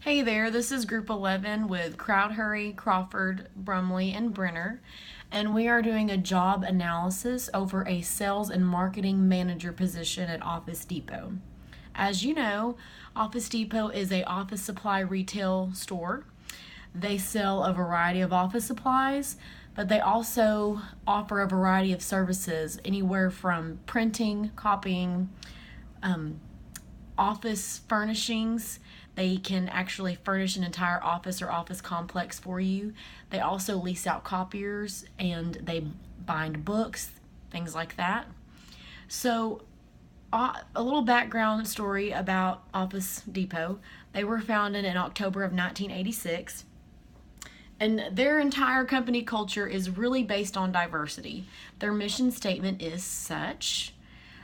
Hey there, this is Group 11 with Crowdhury, Crawford, Broumley, and Brenner, and we are doing a job analysis over a sales and marketing manager position at Office Depot. As you know, Office Depot is a office supply retail store. They sell a variety of office supplies, but they also offer a variety of services, anywhere from printing, copying, office furnishings. They can actually furnish an entire office or office complex for you. They also lease out copiers and they bind books, things like that. So, a little background story about Office Depot. They were founded in October of 1986, and their entire company culture is really based on diversity. Their mission statement is such: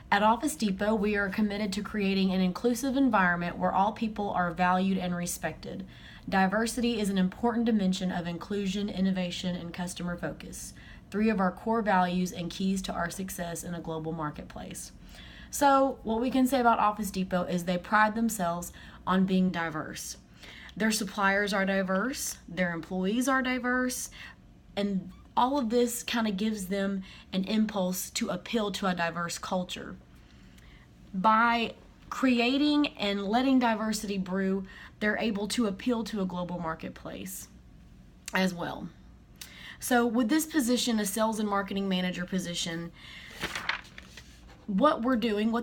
at Office Depot, we are committed to creating an inclusive environment where all people are valued and respected. Diversity is an important dimension of inclusion, innovation, and customer focus, three of our core values and keys to our success in a global marketplace. So, what we can say about Office Depot is they pride themselves on being diverse. Their suppliers are diverse, their employees are diverse, and all of this kind of gives them an impulse to appeal to a diverse culture. By creating and letting diversity brew, they're able to appeal to a global marketplace as well. So with this position, a sales and marketing manager position, what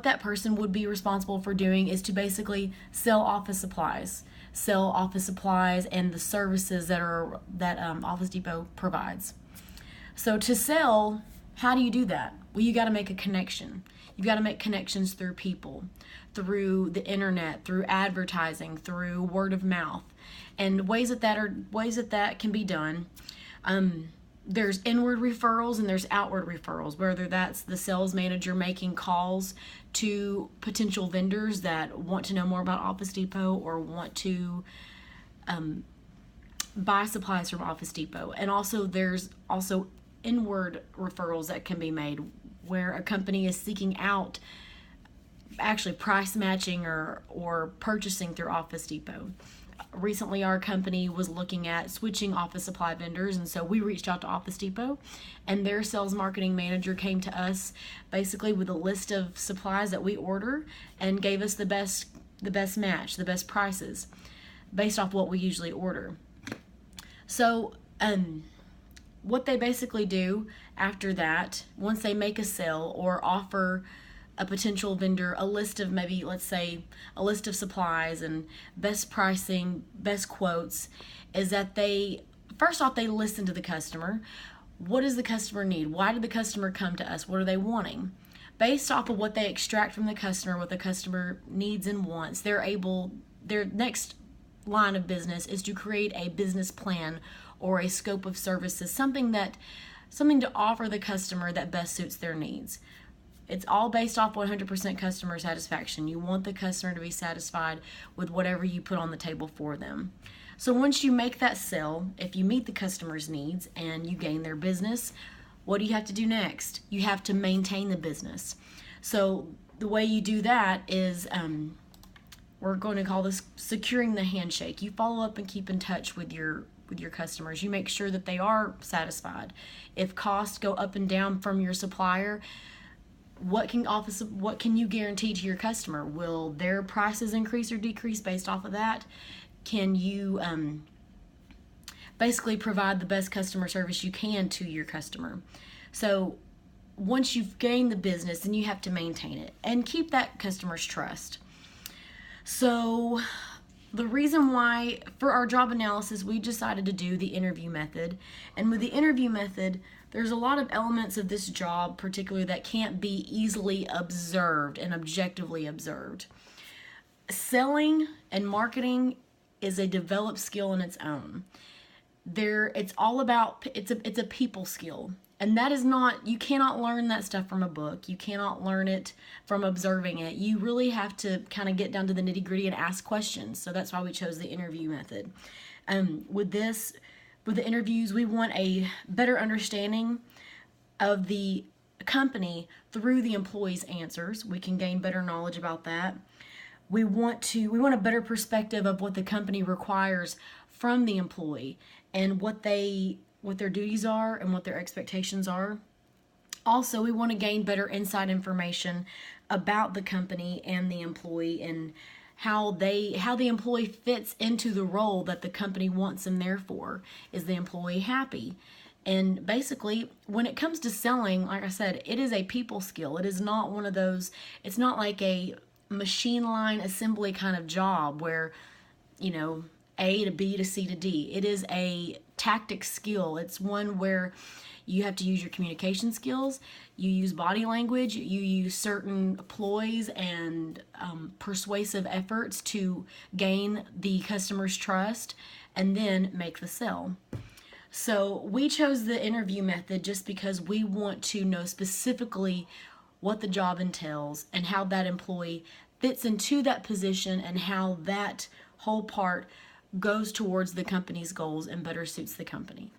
that person would be responsible for doing is to basically sell office supplies. Sell office supplies and the services that Office Depot provides. So to sell, how do you do that? Well, you got to make a connection. You've got to make connections through people, through the internet, through advertising, through word of mouth, and ways that can be done. There's inward referrals and there's outward referrals, whether that's the sales manager making calls to potential vendors that want to know more about Office Depot or want to buy supplies from Office Depot. And also there's also inward referrals that can be made where a company is seeking out actually price matching or purchasing through Office Depot. Recently, our company was looking at switching office supply vendors, and so we reached out to Office Depot, and their sales marketing manager came to us basically with a list of supplies that we order and gave us the best match, the best prices based off what we usually order. So, what they basically do after that, once they make a sale or offer a potential vendor a list of, maybe let's say a list of supplies and best pricing, best quotes, is that they first off they listen to the customer. What does the customer need? Why did the customer come to us? What are they wanting? Based off of what they extract from the customer, what the customer needs and wants, their next line of business is to create a business plan or a scope of services, something to offer the customer that best suits their needs. It's all based off 100% customer satisfaction. You want the customer to be satisfied with whatever you put on the table for them. So once you make that sale, if you meet the customer's needs and you gain their business, what do you have to do next? You have to maintain the business. So the way you do that is, we're going to call this securing the handshake. You follow up and keep in touch with your customers. You make sure that they are satisfied. If costs go up and down from your supplier, what can you guarantee to your customer? Will their prices increase or decrease based off of that? Can you basically provide the best customer service you can to your customer? So once you've gained the business, then you have to maintain it and keep that customer's trust. So the reason why for our job analysis we decided to do the interview method, and with the interview method there's a lot of elements of this job particularly that can't be easily observed and objectively observed. Selling and marketing is a developed skill in its own. It's a people skill. And that is not, you cannot learn that stuff from a book. You cannot learn it from observing it. You really have to kind of get down to the nitty gritty and ask questions. So that's why we chose the interview method. With the interviews, we want a better understanding of the company through the employees' answers. We can gain better knowledge about that. we want a better perspective of what the company requires from the employee and what their duties are and what their expectations are. Also, we want to gain better inside information about the company and the employee and how the employee fits into the role that the company wants them there for. Is the employee happy? And basically, when it comes to selling, like I said, it is a people skill. It is not one of those, it's not like a machine line assembly kind of job where, A to B to C to D. It is a tactic skill. It's one where you have to use your communication skills, you use body language, you use certain ploys and persuasive efforts to gain the customer's trust and then make the sale. So we chose the interview method just because we want to know specifically what the job entails and how that employee fits into that position and how that whole part goes towards the company's goals and better suits the company.